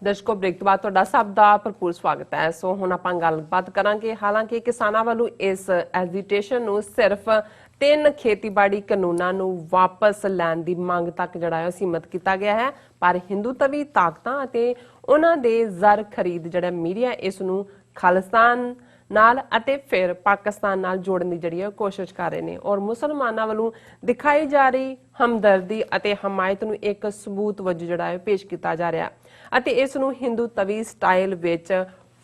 ਦਰਸ਼ਕੋ break ਤੋਂ ਬਾਅਦ ਤੁਹਾਡਾ ਸਭ ਦਾ ਭਰਪੂਰ ਸਵਾਗਤ ਹੈ। ਸੋ ਹੁਣ ਆਪਾਂ ਗੱਲਬਾਤ ਕਰਾਂਗੇ। ਹਾਲਾਂਕਿ ਕਿਸਾਨਾਂ ਵੱਲੋਂ ਇਸ ਐਜੀਟੇਸ਼ਨ ਨੂੰ ਸਿਰਫ 3 ਖੇਤੀਬਾੜੀ ਕਾਨੂੰਨਾਂ ਨੂੰ ਵਾਪਸ ਲੈਣ ਦੀ ਮੰਗ ਤੱਕ ਜਿਹੜਾ ਹੈ ਸੀਮਤ ਕੀਤਾ ਗਿਆ ਹੈ, ਪਰ ਹਿੰਦੂਤਵੀ ਤਾਕਤਾਂ ਅਤੇ ਉਹਨਾਂ ਦੇ ਜ਼ਰ ਖਰੀਦ ਜਿਹੜਾ ਮੀਡੀਆ ਇਸ ਨੂੰ ਖਾਲਿਸਤਾਨ ਨਾਲ ਅਤੇ ਫਿਰ ਪਾਕਿਸਤਾਨ ਨਾਲ ਜੋੜਨ ਦੀ ਜਿਹੜੀ ਕੋਸ਼ਿਸ਼ ਕਰ ਰਹੇ ਨੇ ਔਰ ਮੁਸਲਮਾਨਾਂ ਵੱਲੋਂ ਦਿਖਾਈ ਜਾ ਰਹੀ ਹਮਦਰਦੀ ਅਤੇ ਹਮਾਇਤ ਨੂੰ ਇੱਕ ਸਬੂਤ ਵਜੋਂ ਜਿਹੜਾ ਹੈ ਪੇਸ਼ ਕੀਤਾ ਜਾ ਰਿਹਾ ਅਤੇ ਇਸ ਨੂੰ ਹਿੰਦੂ ਤਵੀ ਸਟਾਈਲ ਵਿੱਚ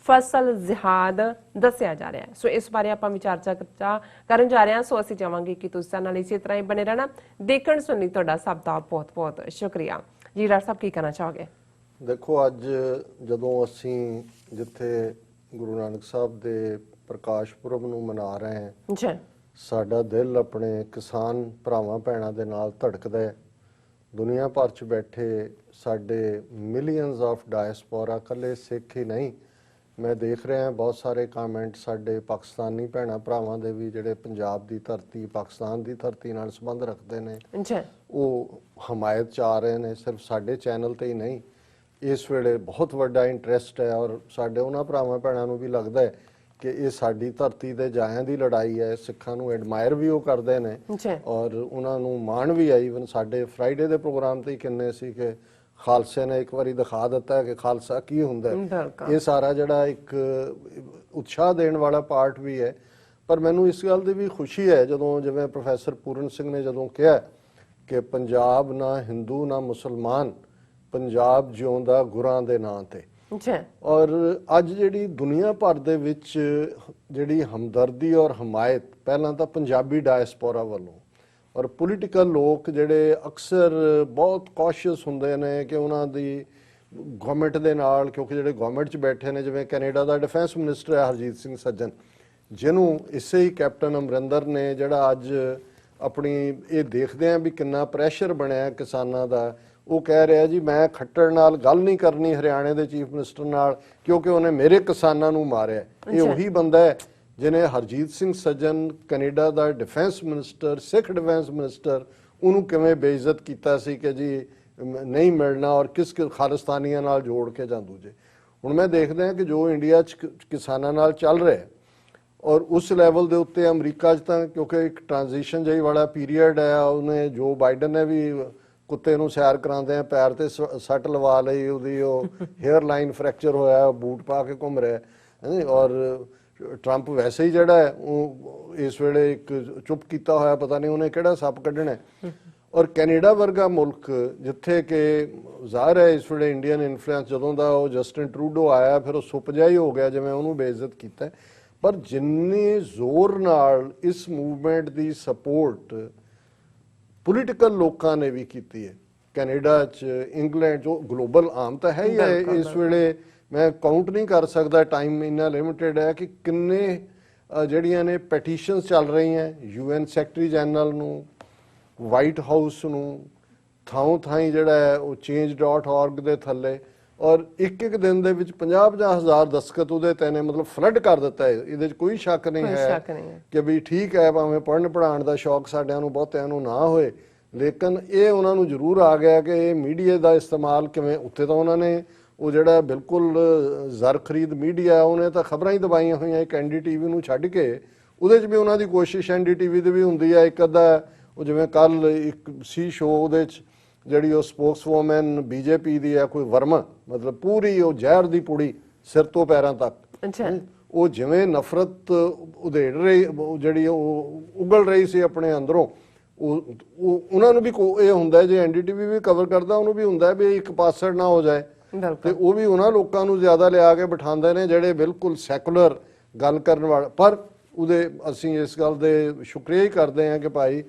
ਫਸਲ ਜਿਹਾਦ ਦੱਸਿਆ ਜਾ ਰਿਹਾ ਹੈ। ਸੋ ਇਸ ਬਾਰੇ ਆਪਾਂ ਵਿਚਾਰ ਚਰਚਾ ਕਰਨ ਜਾ ਰਹੇ ਹਾਂ। ਸੋ ਅਸੀਂ ਚਾਹਾਂਗੇ ਕਿ ਤੁਸੀਂ ਸਾਡੇ ਨਾਲ ਇਸੇ ਤਰ੍ਹਾਂ ਹੀ ਬਣੇ ਰਹਿਣਾ। ਦੇਖਣ ਸੁਣਨ ਲਈ ਤੁਹਾਡਾ ਸਭ ਦਾ ਬਹੁਤ ਬਹੁਤ ਸ਼ੁਕਰੀਆ ਜੀ। ਡਾਕਟਰ ਸਾਹਿਬ ਕੀ ਕਹਿਣਾ ਚਾਹੋਗੇ? ਦੇਖੋ, ਅੱਜ ਜਦੋਂ ਅਸੀਂ ਜਿੱਥੇ ਗੁਰੂ ਨਾਨਕ ਸਾਹਿਬ ਦੇ ਪ੍ਰਕਾਸ਼ ਪੁਰਬ ਨੂੰ ਮਨਾ ਰਹੇ ਹਾਂ ਜੀ, ਸਾਡਾ ਦਿਲ ਆਪਣੇ ਕਿਸਾਨ ਭਰਾਵਾਂ ਭੈਣਾਂ ਦੇ ਨਾਲ ਧੜਕਦਾ ਹੈ। ਦੁਨੀਆ ਭਰ 'ਚ ਬੈਠੇ ਸਾਡੇ ਮਿਲੀਅਨਸ ਆਫ ਡਾਇਸਪੋਰਾ, ਇਕੱਲੇ ਸਿੱਖ ਹੀ ਨਹੀਂ, ਮੈਂ ਦੇਖ ਰਿਹਾ ਬਹੁਤ ਸਾਰੇ ਕਮੈਂਟ ਸਾਡੇ ਪਾਕਿਸਤਾਨੀ ਭੈਣਾਂ ਭਰਾਵਾਂ ਦੇ ਵੀ ਜਿਹੜੇ ਪੰਜਾਬ ਦੀ ਧਰਤੀ, ਪਾਕਿਸਤਾਨ ਦੀ ਧਰਤੀ ਨਾਲ ਸੰਬੰਧ ਰੱਖਦੇ ਨੇ, ਉਹ ਹਮਾਇਤ 'ਚ ਆ ਰਹੇ ਨੇ। ਸਿਰਫ ਸਾਡੇ ਚੈਨਲ ਤੇ ਹੀ ਨਹੀਂ, ਇਸ ਵੇਲੇ ਬਹੁਤ ਵੱਡਾ ਇੰਟਰਸਟ ਹੈ ਔਰ ਸਾਡੇ ਉਹਨਾਂ ਭਰਾਵਾਂ ਭੈਣਾਂ ਨੂੰ ਵੀ ਲੱਗਦਾ ਹੈ ਕਿ ਇਹ ਸਾਡੀ ਧਰਤੀ ਦੇ ਜਾਇਆਂ ਦੀ ਲੜਾਈ ਹੈ। ਸਿੱਖਾਂ ਨੂੰ ਐਡਮਾਇਰ ਵੀ ਉਹ ਕਰਦੇ ਨੇ ਔਰ ਉਹਨਾਂ ਨੂੰ ਮਾਣ ਵੀ ਹੈ। ਈਵਨ ਸਾਡੇ ਫਰਾਈਡੇ ਦੇ ਪ੍ਰੋਗਰਾਮ ਤੇ ਹੀ ਕਿੰਨੇ ਸੀ ਕਿ ਖਾਲਸੇ ਨੇ ਇੱਕ ਵਾਰੀ ਦਿਖਾ ਦਿੱਤਾ ਕਿ ਖਾਲਸਾ ਕੀ ਹੁੰਦਾ ਹੈ। ਇਹ ਸਾਰਾ ਜਿਹੜਾ ਇੱਕ ਉਤਸ਼ਾਹ ਦੇਣ ਵਾਲਾ ਪਾਰਟ ਵੀ ਹੈ। ਪਰ ਮੈਨੂੰ ਇਸ ਗੱਲ ਦੀ ਵੀ ਖੁਸ਼ੀ ਹੈ ਜਦੋਂ ਜਿਵੇਂ ਪ੍ਰੋਫੈਸਰ ਪੂਰਨ ਸਿੰਘ ਨੇ ਜਦੋਂ ਕਿਹਾ ਕਿ ਪੰਜਾਬ ਨਾ ਹਿੰਦੂ ਨਾ ਮੁਸਲਮਾਨ, ਪੰਜਾਬ ਜਿਉਂਦਾ ਗੁਰਾਂ ਦੇ ਨਾਂ ਤੇ। ਔਰ ਅੱਜ ਜਿਹੜੀ ਦੁਨੀਆ ਭਰ ਦੇ ਵਿੱਚ ਜਿਹੜੀ ਹਮਦਰਦੀ ਔਰ ਹਮਾਇਤ, ਪਹਿਲਾਂ ਤਾਂ ਪੰਜਾਬੀ ਡਾਇਸਪੋਰਾ ਵੱਲੋਂ ਔਰ ਪੋਲੀਟੀਕਲ ਲੋਕ ਜਿਹੜੇ ਅਕਸਰ ਬਹੁਤ ਕੌਸ਼ੀਅਸ ਹੁੰਦੇ ਨੇ ਕਿ ਉਹਨਾਂ ਦੀ ਗਵਰਨਮੈਂਟ ਦੇ ਨਾਲ, ਕਿਉਂਕਿ ਜਿਹੜੇ ਗਵਰਨਮੈਂਟ 'ਚ ਬੈਠੇ ਨੇ, ਜਿਵੇਂ ਕੈਨੇਡਾ ਦਾ ਡਿਫੈਂਸ ਮਿਨਿਸਟਰ ਹੈ ਹਰਜੀਤ ਸਿੰਘ ਸੱਜਣ, ਜਿਹਨੂੰ ਇਸੇ ਹੀ ਕੈਪਟਨ ਅਮਰਿੰਦਰ ਨੇ ਜਿਹੜਾ ਅੱਜ ਆਪਣੀ ਇਹ ਦੇਖਦੇ ਆ ਵੀ ਕਿੰਨਾ ਪ੍ਰੈਸ਼ਰ ਬਣਿਆ ਕਿਸਾਨਾਂ ਦਾ, ਉਹ ਕਹਿ ਰਿਹਾ ਜੀ ਮੈਂ ਖੱਟੜ ਨਾਲ ਗੱਲ ਨਹੀਂ ਕਰਨੀ ਹਰਿਆਣੇ ਦੇ ਚੀਫ ਮਿਨਿਸਟਰ ਨਾਲ ਕਿਉਂਕਿ ਉਹਨੇ ਮੇਰੇ ਕਿਸਾਨਾਂ ਨੂੰ ਮਾਰਿਆ। ਇਹ ਉਹੀ ਬੰਦਾ ਹੈ ਜਿਹਨੇ ਹਰਜੀਤ ਸਿੰਘ ਸੱਜਣ, ਕੈਨੇਡਾ ਦਾ ਡਿਫੈਂਸ ਮਿਨਿਸਟਰ, ਸਿੱਖ ਡਿਫੈਂਸ ਮਿਨਿਸਟਰ, ਉਹਨੂੰ ਕਿਵੇਂ ਬੇਇੱਜ਼ਤ ਕੀਤਾ ਸੀ ਕਿ ਜੀ ਨਹੀਂ ਮਿਲਣਾ ਔਰ ਕਿਸ ਖਾਲਿਸਤਾਨੀਆਂ ਨਾਲ ਜੋੜ ਕੇ ਜਾਂ ਦੂਜੇ। ਹੁਣ ਮੈਂ ਦੇਖਦਾ ਹਾਂ ਕਿ ਜੋ ਇੰਡੀਆ 'ਚ ਕਿਸਾਨਾਂ ਨਾਲ ਚੱਲ ਰਿਹਾ ਔਰ ਉਸ ਲੈਵਲ ਦੇ ਉੱਤੇ ਅਮਰੀਕਾ 'ਚ ਤਾਂ ਕਿਉਂਕਿ ਇੱਕ ਟ੍ਰਾਂਜੀਸ਼ਨ ਜਿਹੀ ਵਾਲਾ ਪੀਰੀਅਡ ਹੈ, ਉਹਨੇ ਜੋ ਬਾਈਡਨ ਨੇ ਵੀ ਕੁੱਤੇ ਨੂੰ ਸੈਰ ਕਰਾਉਂਦੇ ਆ ਪੈਰ ਤੇ ਸੱਟ ਲਵਾ ਲਈ, ਉਹਦੀ ਉਹ ਹੇਅਰ ਲਾਈਨ ਫ੍ਰੈਕਚਰ ਹੋਇਆ, ਬੂਟ ਪਾ ਕੇ ਘੁੰਮ ਰਿਹਾ ਹੈ। ਔਰ ਟਰੰਪ ਵੈਸੇ ਹੀ ਜਿਹੜਾ ਹੈ ਉਹ ਇਸ ਵੇਲੇ ਇੱਕ ਚੁੱਪ ਕੀਤਾ ਹੋਇਆ, ਪਤਾ ਨਹੀਂ ਉਹਨੇ ਕਿਹੜਾ ਸੱਪ ਕੱਢਣਾ। ਔਰ ਕੈਨੇਡਾ ਵਰਗਾ ਮੁਲਕ ਜਿੱਥੇ ਕਿ ਜ਼ਾਹਰ ਹੈ ਇਸ ਵੇਲੇ ਇੰਡੀਅਨ ਇਨਫਲੂਐਂਸ, ਜਦੋਂ ਦਾ ਉਹ ਜਸਟਿਨ ਟਰੂਡੋ ਆਇਆ ਫਿਰ ਉਹ ਸੁੱਪ ਜਿਹਾ ਹੀ ਹੋ ਗਿਆ ਜਿਵੇਂ ਉਹਨੂੰ ਬੇਇੱਜ਼ਤ ਕੀਤਾ। ਪਰ ਜਿੰਨੇ ਜ਼ੋਰ ਨਾਲ ਇਸ ਮੂਵਮੈਂਟ ਦੀ ਸਪੋਰਟ ਪੋਲੀਟੀਕਲ ਲੋਕਾਂ ਨੇ ਵੀ ਕੀਤੀ ਹੈ ਕੈਨੇਡਾ 'ਚ, ਇੰਗਲੈਂਡ 'ਚ, ਉਹ ਗਲੋਬਲ ਆਮ ਤਾਂ ਹੈ ਹੀ ਹੈ। ਇਸ ਵੇਲੇ ਮੈਂ ਕਾਊਂਟ ਨਹੀਂ ਕਰ ਸਕਦਾ, ਟਾਈਮ ਇੰਨਾ ਲਿਮਿਟਿਡ ਹੈ ਕਿ ਕਿੰਨੇ ਜਿਹੜੀਆਂ ਨੇ ਪੈਟੀਸ਼ਨਸ ਚੱਲ ਰਹੀਆਂ UN ਸੈਕਟਰੀ ਜਨਰਲ ਨੂੰ, ਵਾਈਟ ਹਾਊਸ ਨੂੰ, ਥਾਂ ਥਾਈਂ ਜਿਹੜਾ ਹੈ ਉਹ change.org ਦੇ ਥੱਲੇ, ਔਰ ਇੱਕ ਦਿਨ ਦੇ ਵਿੱਚ 50-50 ਹਜ਼ਾਰ ਦਸਤਖਤ ਉਹਦੇ ਤੇ ਨੇ, ਮਤਲਬ ਫਲੱਡ ਕਰ ਦਿੱਤਾ ਹੈ। ਇਹਦੇ 'ਚ ਕੋਈ ਸ਼ੱਕ ਨਹੀਂ ਹੈ ਕਿ ਵੀ ਠੀਕ ਹੈ ਭਾਵੇਂ ਪੜ੍ਹਨ ਪੜ੍ਹਾਉਣ ਦਾ ਸ਼ੌਕ ਸਾਡਿਆਂ ਨੂੰ ਬਹੁਤਿਆਂ ਨੂੰ ਨਾ ਹੋਏ, ਲੇਕਿਨ ਇਹ ਉਹਨਾਂ ਨੂੰ ਜ਼ਰੂਰ ਆ ਗਿਆ ਕਿ ਇਹ ਮੀਡੀਆ ਦਾ ਇਸਤੇਮਾਲ ਕਿਵੇਂ। ਉੱਥੇ ਤਾਂ ਉਹਨਾਂ ਨੇ ਉਹ ਜਿਹੜਾ ਬਿਲਕੁਲ ਜ਼ਰ ਖਰੀਦ ਮੀਡੀਆ, ਉਹਨੇ ਤਾਂ ਖਬਰਾਂ ਹੀ ਦਬਾਈਆਂ ਹੋਈਆਂ ਇੱਕ NDTV ਨੂੰ ਛੱਡ ਕੇ। ਉਹਦੇ 'ਚ ਵੀ ਉਹਨਾਂ ਦੀ ਕੋਸ਼ਿਸ਼ NDTV ਦੀ ਵੀ ਹੁੰਦੀ ਹੈ ਇੱਕ ਅੱਧਾ, ਉਹ ਜਿਵੇਂ ਕੱਲ ਇੱਕ ਸੀ ਸ਼ੋਅ, ਉਹਦੇ 'ਚ ਜਿਹੜੀ ਉਹ ਸਪੋਕਸਵੂਮਨ BJP ਦੀ ਹੈ ਕੋਈ ਵਰਮਾ, ਮਤਲਬ ਪੂਰੀ ਉਹ ਜ਼ਹਿਰ ਦੀ ਪੁੜੀ ਸਿਰ ਤੋਂ ਪੈਰਾਂ ਤੱਕ, ਉਹ ਜਿਵੇਂ ਨਫ਼ਰਤ ਉਧੇੜ ਰਹੀ, ਜਿਹੜੀ ਉਹ ਉਗਲ ਰਹੀ ਸੀ ਆਪਣੇ ਅੰਦਰੋਂ। ਉਹਨਾਂ ਨੂੰ ਵੀ ਇਹ ਹੁੰਦਾ ਜੇ NDTV ਵੀ ਕਵਰ ਕਰਦਾ, ਉਹਨੂੰ ਵੀ ਹੁੰਦਾ ਵੀ ਇੱਕ ਪਾਸੜ ਨਾ ਹੋ ਜਾਏ, ਤੇ ਉਹ ਵੀ ਉਹਨਾਂ ਲੋਕਾਂ ਨੂੰ ਜ਼ਿਆਦਾ ਲਿਆ ਕੇ ਬਿਠਾਉਂਦੇ ਨੇ ਜਿਹੜੇ ਬਿਲਕੁਲ ਸੈਕੂਲਰ ਗੱਲ ਕਰਨ ਵਾਲੇ। ਪਰ ਉਹਦੇ ਅਸੀਂ ਇਸ ਗੱਲ ਦੇ ਸ਼ੁਕਰੀਆ ਹੀ ਕਰਦੇ ਹਾਂ ਕਿ ਭਾਈ,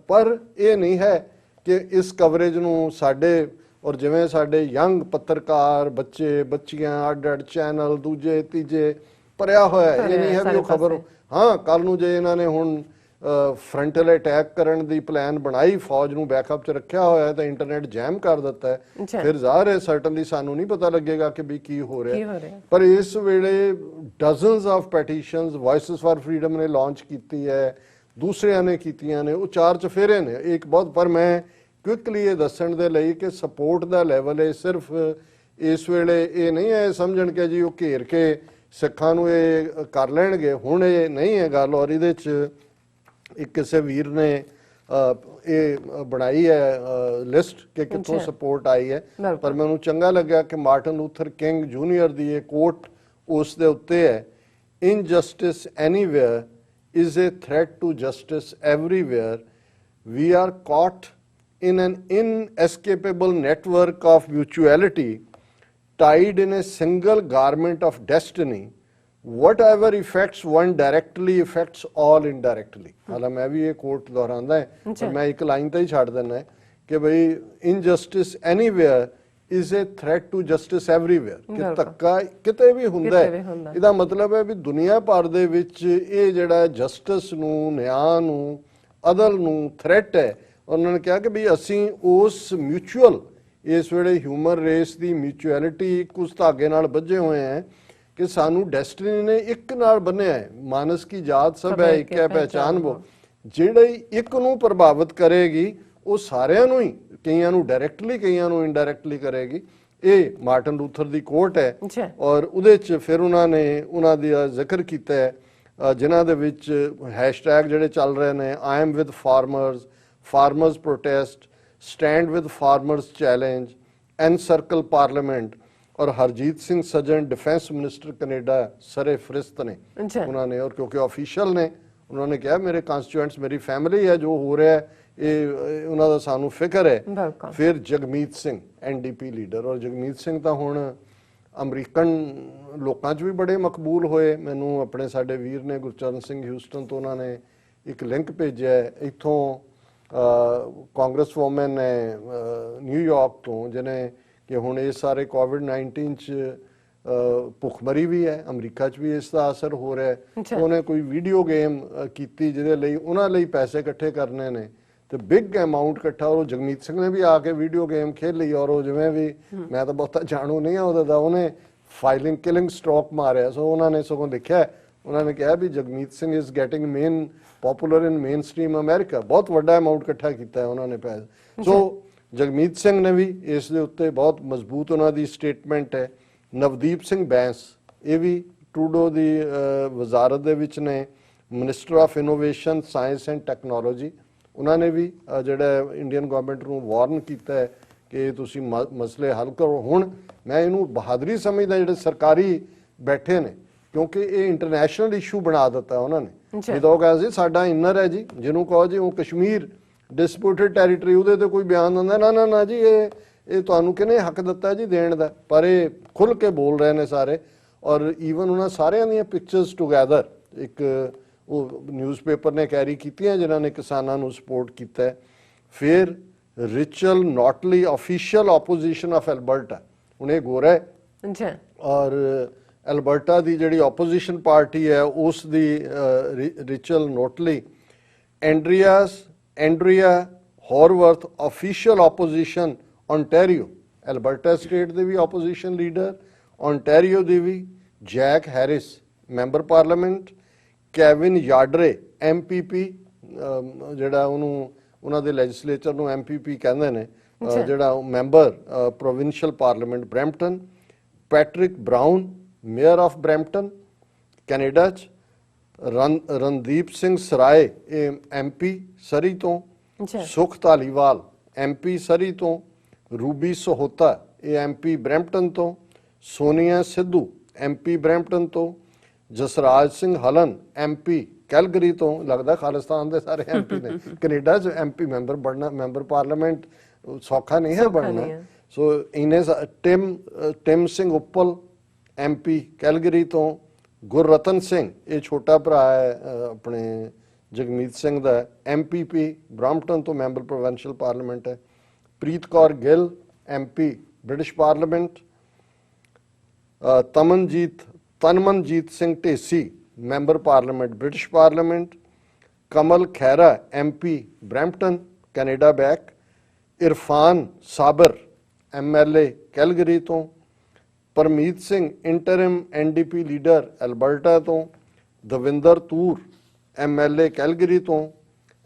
ਪਰ ਇਹ ਨਹੀਂ ਹੈ ਕਿ ਇਸ ਕਵਰੇਜ ਨੂੰ ਸਾਡੇ ਔਰ ਜਿਵੇਂ ਸਾਡੇ ਯੰਗ ਪੱਤਰਕਾਰ ਬੱਚੇ ਬੱਚੀਆਂ ਅੱਡ ਚੈਨਲ ਦੂਜੇ ਤੀਜੇ ਭਰਿਆ ਹੋਇਆ, ਇਹ ਨਹੀਂ ਹੈ ਵੀ ਉਹ ਖਬਰ। ਹਾਂ, ਕੱਲ ਨੂੰ ਜੇ ਇਹਨਾਂ ਨੇ ਹੁਣ ਫਰੰਟਲ ਅਟੈਕ ਕਰਨ ਦੀ ਪਲਾਨ ਬਣਾਈ, ਫੌਜ ਨੂੰ ਬੈਕਅਪ 'ਚ ਰੱਖਿਆ ਹੋਇਆ ਤਾਂ ਇੰਟਰਨੈਟ ਜੈਮ ਕਰ ਦਿੱਤਾ ਹੈ, ਫਿਰ ਜ਼ਾਹਰ ਹੈ ਸਰਟਨਲੀ ਸਾਨੂੰ ਨਹੀਂ ਪਤਾ ਲੱਗੇਗਾ ਕਿ ਵੀ ਕੀ ਹੋ ਰਿਹਾ। ਪਰ ਇਸ ਵੇਲੇ ਡਜ਼ਨਸ ਆਫ ਪੈਟੀਸ਼ਨਸ ਵੌਇਸਿਸ ਫਾਰ ਫਰੀडम ਨੇ ਲਾਂਚ ਕੀਤੀ ਹੈ, ਦੂਸਰਿਆਂ ਨੇ ਕੀਤੀਆਂ ਨੇ, ਉਹ 4 ਚਫੇਰੇ ਨੇ ਇੱਕ ਬਹੁਤ। ਪਰ ਮੈਂ ਕੁਇਕਲੀ ਇਹ ਦੱਸਣ ਦੇ ਲਈ ਕਿ ਸਪੋਰਟ ਦਾ ਲੈਵਲ ਹੈ ਸਿਰਫ ਇਸ ਵੇਲੇ ਇਹ ਨਹੀਂ ਹੈ ਸਮਝਣ ਕਿ ਜੀ ਉਹ ਘੇਰ ਕੇ ਸਿੱਖਾਂ ਨੂੰ ਇਹ ਕਰ ਲੈਣਗੇ। ਹੁਣ ਇਹ ਨਹੀਂ ਹੈ ਗੱਲ। ਔਰ ਇਹਦੇ 'ਚ ਇੱਕ ਕਿਸੇ ਵੀਰ ਨੇ ਇਹ ਬਣਾਈ ਹੈ ਲਿਸਟ ਕਿ ਕਿੱਥੋਂ ਸਪੋਰਟ ਆਈ ਹੈ, ਪਰ ਮੈਨੂੰ ਚੰਗਾ ਲੱਗਿਆ ਕਿ ਮਾਰਟਨ ਲੂਥਰ ਕਿੰਗ ਜੂਨੀਅਰ ਦੀ ਇਹ ਕੋਟ ਉਸ ਦੇ ਉੱਤੇ ਹੈ, injustice anywhere is a threat to justice everywhere. We are caught in an inescapable network of mutuality, tied in a single garment of destiny. Whatever affects one directly affects all indirectly. ਹਾਲਾ ਮੈਂ ਵੀ ਇਹ ਕੋਟ ਦੁਹਰਾਉਂਦਾ ਹੈ, ਪਰ ਮੈਂ ਇੱਕ line ਤਾਂ ਹੀ ਛੱਡ ਦਿੰਦਾ ਹੈ ਕਿ ਬਈ injustice anywhere is a threat to justice everywhere. ਕਿ ਧੱਕਾ ਕਿਤੇ ਵੀ ਹੁੰਦਾ ਹੈ, ਇਹਦਾ ਮਤਲਬ ਹੈ ਵੀ ਦੁਨੀਆ ਭਰ ਦੇ ਵਿੱਚ ਇਹ ਜਿਹੜਾ ਜਸਟਿਸ ਨੂੰ, ਨਿਆਂ ਨੂੰ, ਅਦਲ ਨੂੰ ਥ੍ਰੈਟ ਹੈ। ਉਹਨਾਂ ਨੇ ਕਿਹਾ ਕਿ ਵੀ ਅਸੀਂ ਉਸ ਮਿਊਚੁਅਲ, ਇਸ ਵੇਲੇ ਹਿਊਮਨ ਰੇਸ ਦੀ ਮਿਊਚੁਅਲਿਟੀ ਇੱਕ ਉਸ ਧਾਗੇ ਨਾਲ ਬੱਝੇ ਹੋਏ ਹੈ ਕਿ ਸਾਨੂੰ ਡੈਸਟੀਨੀ ਨੇ ਇੱਕ ਨਾਲ ਬੰਨਿਆ ਹੈ। ਮਾਨਸ ਕੀ ਜਾਤ ਸਭ ਹੈ ਇੱਕ ਹੈ ਪਹਿਚਾਨ ਵੋ, ਜਿਹੜੀ ਇੱਕ ਨੂੰ ਪ੍ਰਭਾਵਿਤ ਕਰੇਗੀ ਉਹ ਸਾਰਿਆਂ ਨੂੰ ਹੀ, ਕਈਆਂ ਨੂੰ ਡਾਇਰੈਕਟਲੀ ਕਈਆਂ ਨੂੰ ਇਨਡਾਇਰੈਕਟਲੀ ਕਰੇਗੀ। ਇਹ ਮਾਰਟਨ ਲੂਥਰ ਦੀ ਕੋਟ ਹੈ। ਔਰ ਉਹਦੇ 'ਚ ਫਿਰ ਉਹਨਾਂ ਨੇ ਉਹਨਾਂ ਦਾ ਜ਼ਿਕਰ ਕੀਤਾ ਹੈ ਜਿਨ੍ਹਾਂ ਦੇ ਵਿੱਚ ਹੈਸ਼ਟੈਗ ਜਿਹੜੇ ਚੱਲ ਰਹੇ ਨੇ, I am with farmers, farmers protest, stand with farmers challenge, encircle parliament. ਔਰ Harjit Singh Sajjan defence minister Canada Surrey ਫਰਿਸਤ ਨੇ ਉਹਨਾਂ ਨੇ, ਔਰ ਕਿਉਂਕਿ ਆਫੀਸ਼ੀਅਲ ਨੇ, ਉਹਨਾਂ ਨੇ ਕਿਹਾ ਮੇਰੇ ਕਨਸਟੀਟਿਊਐਂਟਸ, ਮੇਰੀ ਫੈਮਿਲੀ ਹੈ, ਜੋ ਹੋ ਰਿਹਾ ਹੈ ਇਹ ਉਹਨਾਂ ਦਾ ਸਾਨੂੰ ਫਿਕਰ ਹੈ। ਫਿਰ ਜਗਮੀਤ ਸਿੰਘ ਐਨਡੀਪੀ ਲੀਡਰ, ਔਰ ਜਗਮੀਤ ਸਿੰਘ ਤਾਂ ਹੁਣ ਅਮਰੀਕਨ ਲੋਕਾਂ 'ਚ ਵੀ ਬੜੇ ਮਕਬੂਲ ਹੋਏ। ਮੈਨੂੰ ਆਪਣੇ ਸਾਡੇ ਵੀਰ ਨੇ ਗੁਰਚਰਨ ਸਿੰਘ ਹਿਊਸਟਨ ਤੋਂ ਉਹਨਾਂ ਨੇ ਇੱਕ ਲਿੰਕ ਭੇਜਿਆ ਇੱਥੋਂ, ਕਾਂਗਰਸ ਵੂਮਨ ਨੇ ਨਿਊਯਾਰਕ ਤੋਂ, ਜਿਹਨੇ ਕਿ ਹੁਣ ਇਹ ਸਾਰੇ ਕੋਵਿਡ-19 'ਚ ਭੁੱਖਮਰੀ ਵੀ ਹੈ, ਅਮਰੀਕਾ 'ਚ ਵੀ ਇਸ ਦਾ ਅਸਰ ਹੋ ਰਿਹਾ ਹੈ। ਉਹਨੇ ਕੋਈ ਵੀਡੀਓ ਗੇਮ ਕੀਤੀ ਜਿਹਦੇ ਲਈ ਉਹਨਾਂ ਲਈ ਪੈਸੇ ਇਕੱਠੇ ਕਰਨੇ ਨੇ ਤੇ ਬਿਗ ਅਮਾਉਂਟ ਇਕੱਠਾ, ਉਹ ਜਗਮੀਤ ਸਿੰਘ ਨੇ ਵੀ ਆ ਕੇ ਵੀਡੀਓ ਗੇਮ ਖੇਡ ਲਈ। ਔਰ ਉਹ ਜਿਵੇਂ ਵੀ, ਮੈਂ ਤਾਂ ਬਹੁਤਾ ਜਾਣੂ ਨਹੀਂ ਆ ਉਹਦਾ, ਉਹਨੇ ਫਾਈਲਿੰਗ ਕਿਲਿੰਗ ਸਟ੍ਰੋਕ ਮਾਰਿਆ। ਸੋ ਉਹਨਾਂ ਨੇ ਸਗੋਂ ਲਿਖਿਆ, ਉਹਨਾਂ ਨੇ ਕਿਹਾ ਵੀ Jagmeet Singh is getting main popular in mainstream America. ਬਹੁਤ ਵੱਡਾ ਅਮਾਉਂਟ ਇਕੱਠਾ ਕੀਤਾ ਹੈ ਉਹਨਾਂ ਨੇ ਪੈਸੇ। ਸੋ ਜਗਮੀਤ ਸਿੰਘ ਨੇ ਵੀ ਇਸ ਦੇ ਉੱਤੇ ਬਹੁਤ ਮਜ਼ਬੂਤ ਉਹਨਾਂ ਦੀ ਸਟੇਟਮੈਂਟ ਹੈ। ਨਵਦੀਪ ਸਿੰਘ ਬੈਂਸ, ਇਹ ਵੀ ਟਰੂਡੋ ਦੀ ਵਜ਼ਾਰਤ ਦੇ ਵਿੱਚ ਨੇ, minister of innovation, science and technology. ਉਹਨਾਂ ਨੇ ਵੀ ਜਿਹੜਾ ਇੰਡੀਅਨ ਗਵਰਨਮੈਂਟ ਨੂੰ ਵਾਰਨ ਕੀਤਾ ਹੈ ਕਿ ਤੁਸੀਂ ਮਸਲੇ ਹੱਲ ਕਰੋ। ਹੁਣ ਮੈਂ ਇਹਨੂੰ ਬਹਾਦਰੀ ਸਮਝਦਾ ਜਿਹੜੇ ਸਰਕਾਰੀ ਬੈਠੇ ਨੇ, ਕਿਉਂਕਿ ਇਹ ਇੰਟਰਨੈਸ਼ਨਲ ਇਸ਼ੂ ਬਣਾ ਦਿੱਤਾ ਉਹਨਾਂ ਨੇ। ਜਦੋਂ ਕਹਿੰਦੇ ਸੀ ਸਾਡਾ ਇਨਰ ਹੈ ਜੀ, ਜਿਹਨੂੰ ਕਹੋ ਜੀ ਉਹ ਕਸ਼ਮੀਰ ਡਿਸਪਿਊਟਡ ਟੈਰੀਟਰੀ, ਉਹਦੇ ਤੇ ਕੋਈ ਬਿਆਨ ਦਿੰਦਾ ਨਾ ਜੀ ਇਹ ਤੁਹਾਨੂੰ ਕਿਹਨੇ ਹੱਕ ਦਿੱਤਾ ਜੀ ਦੇਣ ਦਾ। ਪਰ ਇਹ ਖੁੱਲ੍ਹ ਕੇ ਬੋਲ ਰਹੇ ਨੇ ਸਾਰੇ। ਔਰ ਈਵਨ ਉਹਨਾਂ ਸਾਰਿਆਂ ਦੀਆਂ ਪਿਕਚਰਸ ਟੁਗੈਦਰ ਇੱਕ ਉਹ ਨਿਊਜ਼ਪੇਪਰ ਨੇ ਕੈਰੀ ਕੀਤੀਆਂ ਜਿਨ੍ਹਾਂ ਨੇ ਕਿਸਾਨਾਂ ਨੂੰ ਸਪੋਰਟ ਕੀਤਾ ਹੈ। ਫਿਰ ਰਿਚਲ ਨੋਟਲੀ, ਆਫੀਸ਼ੀਅਲ ਆਪੋਜੀਸ਼ਨ ਆਫ ਐਲਬਰਟਾ, ਹੁਣ ਇਹ ਗੋਰਾ ਹੈ ਔਰ ਐਲਬਰਟਾ ਦੀ ਜਿਹੜੀ ਆਪੋਜੀਸ਼ਨ ਪਾਰਟੀ ਹੈ ਉਸ ਦੀ Rachel Notley, Andrea Horwath official opposition Ontario, Alberta state ਦੇ ਵੀ ਆਪੋਜੀਸ਼ਨ ਲੀਡਰ, ਓਨਟਾਰੀਓ ਦੀ ਵੀ, Jack Harris member parliament, Kevin ਯਾਡਰੇ MPP, ਜਿਹੜਾ ਉਹਨੂੰ ਉਹਨਾਂ ਦੇ ਲੈਜਿਸਲੇਚਰ ਨੂੰ MPP ਕਹਿੰਦੇ ਨੇ, ਜਿਹੜਾ member provincial parliament Brampton, Patrick brown mayor of Brampton Canada 'ਚ, ਰਣਦੀਪ ਸਿੰਘ ਸਰਾਏ ਇਹ MP ਸਰੀ ਤੋਂ, ਸੁਖ ਧਾਲੀਵਾਲ MP ਸਰੀ ਤੋਂ, ਰੂਬੀ ਸਹੋਤਾ ਇਹ MP ਬਰੈਂਪਟਨ ਤੋਂ, ਸੋਨੀਆ ਸਿੱਧੂ MP ਬਰੈਂਪਟਨ ਤੋਂ, ਜਸਰਾਜ ਸਿੰਘ ਹਲਨ MP ਕੈਲਗਰੀ ਤੋਂ। ਲੱਗਦਾ ਖਾਲਿਸਤਾਨ ਦੇ ਸਾਰੇ MP ਨੇ ਕੈਨੇਡਾ 'ਚ MP ਮੈਂਬਰ ਬਣਨਾ, ਮੈਂਬਰ ਪਾਰਲੀਮੈਂਟ ਸੌਖਾ ਨਹੀਂ ਹੈ ਬਣਨਾ। ਸੋ ਇਹਨੇ Tim Singh Uppal MP Calgary ਤੋਂ, ਗੁਰਰਤਨ ਸਿੰਘ ਇਹ ਛੋਟਾ ਭਰਾ ਹੈ ਆਪਣੇ ਜਗਮੀਤ ਸਿੰਘ ਦਾ, MPP ਬ੍ਰੈਂਪਟਨ ਤੋਂ ਮੈਂਬਰ ਪ੍ਰੋਵਿੰਸ਼ੀਅਲ ਪਾਰਲੀਮੈਂਟ ਹੈ, Preet Kaur Gill MP British parliament, Tanmanjeet Singh Dhesi member parliament British parliament, Kamal Khera MP Brampton Canada back, Irfan Sabir MLA Calgary ਤੋਂ, Parmeet Singh interim NDP leader Alberta ਤੋਂ, ਦਵਿੰਦਰ ਤੂਰ MLA ਕੈਲਗਰੀ ਤੋਂ,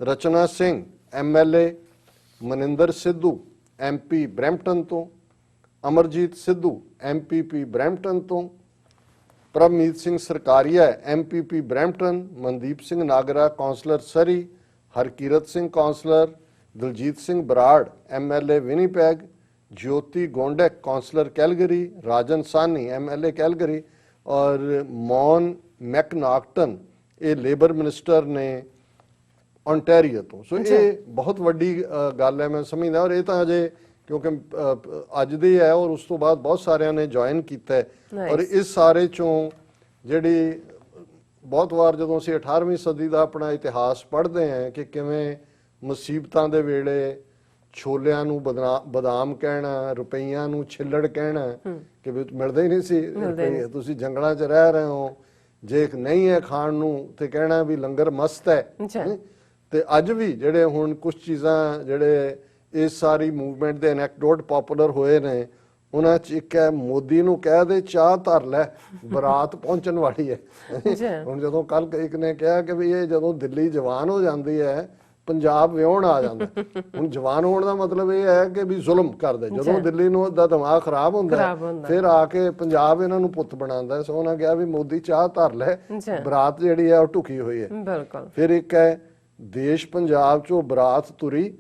Rachna Singh MLA, Maninder Sidhu MP Brampton ਤੋਂ, ਅਮਰਜੀਤ ਸਿੱਧੂ MPP ਬਰੈਂਪਟਨ ਤੋਂ, Prabmeet Singh Sarkaria MPP Brampton, Mandeep Singh Nagra councillor Surrey, Harkirat Singh councillor, Daljit Singh Brar MLA Winnipeg, Jyoti Gondek councillor Calgary, Rajan Sawhney MLA Calgary और मॉन मैकनाक्टन ये labour minister ने Ontario तो। सो ये बहुत वड्डी गल है मैं समझदा, और ये तो अजे क्योंकि अज दी है और उस तो बाद बहुत सारे ने ज्वाइन किया है। और इस सारे चों जिहड़ी बहुत वार जदों असीं 18वीं सदी का अपना इतिहास पढ़ते हैं कि किवें मुसीबतां दे वेले ਛੋਲਿਆਂ ਨੂੰ ਬਦਾਮ ਕਹਿਣਾ, ਰੁਪਈਆਂ ਨੂੰ ਛਿੱਲੜ ਕਹਿਣਾ ਕਿ ਵੀ ਮਿਲਦੇ ਹੀ ਨਹੀਂ ਸੀ ਰੁਪਈਏ, ਤੁਸੀਂ ਜੰਗਲਾਂ 'ਚ ਰਹਿ ਰਹੇ ਹੋ, ਜੇ ਨਹੀਂ ਹੈ ਖਾਣ ਨੂੰ ਤੇ ਕਹਿਣਾ ਵੀ ਲੰਗਰ ਮਸਤ ਹੈ। ਤੇ ਅੱਜ ਵੀ ਜਿਹੜੇ ਹੁਣ ਕੁਝ ਚੀਜ਼ਾਂ ਜਿਹੜੇ ਇਸ ਸਾਰੀ ਮੂਵਮੈਂਟ ਦੇ ਐਨੈਕਡੋਟ ਪਪੂਲਰ ਹੋਏ ਨੇ, ਉਹਨਾਂ 'ਚ ਇੱਕ ਹੈ ਮੋਦੀ ਨੂੰ ਕਹਿ ਦੇ ਚਾਹ ਧਰ ਲੈ, ਬਰਾਤ ਪਹੁੰਚਣ ਵਾਲੀ ਹੈ। ਹੁਣ ਜਦੋਂ ਕੱਲ ਇੱਕ ਨੇ ਕਿਹਾ ਕਿ ਵੀ ਇਹ ਜਦੋਂ ਦਿੱਲੀ ਜਵਾਨ ਹੋ ਜਾਂਦੀ ਹੈ ਪੰਜਾਬ ਵਿਆਹੁਣ ਆ ਜਾਂਦਾ। ਹੁਣ ਜਵਾਨ ਹੋਣ ਦਾ ਮਤਲਬ ਇਹ ਹੈ ਕਿ ਵੀ ਜ਼ੁਲਮ ਕਰਦੇ, ਜਦੋਂ ਦਿੱਲੀ ਨੂੰ ਦਾ ਦਿਮਾਗ ਖਰਾਬ ਹੁੰਦਾ ਫਿਰ ਆ ਕੇ ਪੰਜਾਬ ਇਹਨਾਂ ਨੂੰ ਪੁੱਤ ਬਣਾਉਂਦਾ। ਸੋ ਉਹਨਾਂ ਕਿਹਾ ਵੀ ਮੋਦੀ ਚਾਹ ਧਰ ਲੈ, ਬਰਾਤ ਜਿਹੜੀ ਹੈ ਉਹ ਢੁਕੀ ਹੋਈ ਹੈ। ਫਿਰ ਇੱਕ ਹੈ ਦੇਸ਼ ਪੰਜਾਬ ਚੋਂ ਬਰਾਤ ਤੁਰੀ,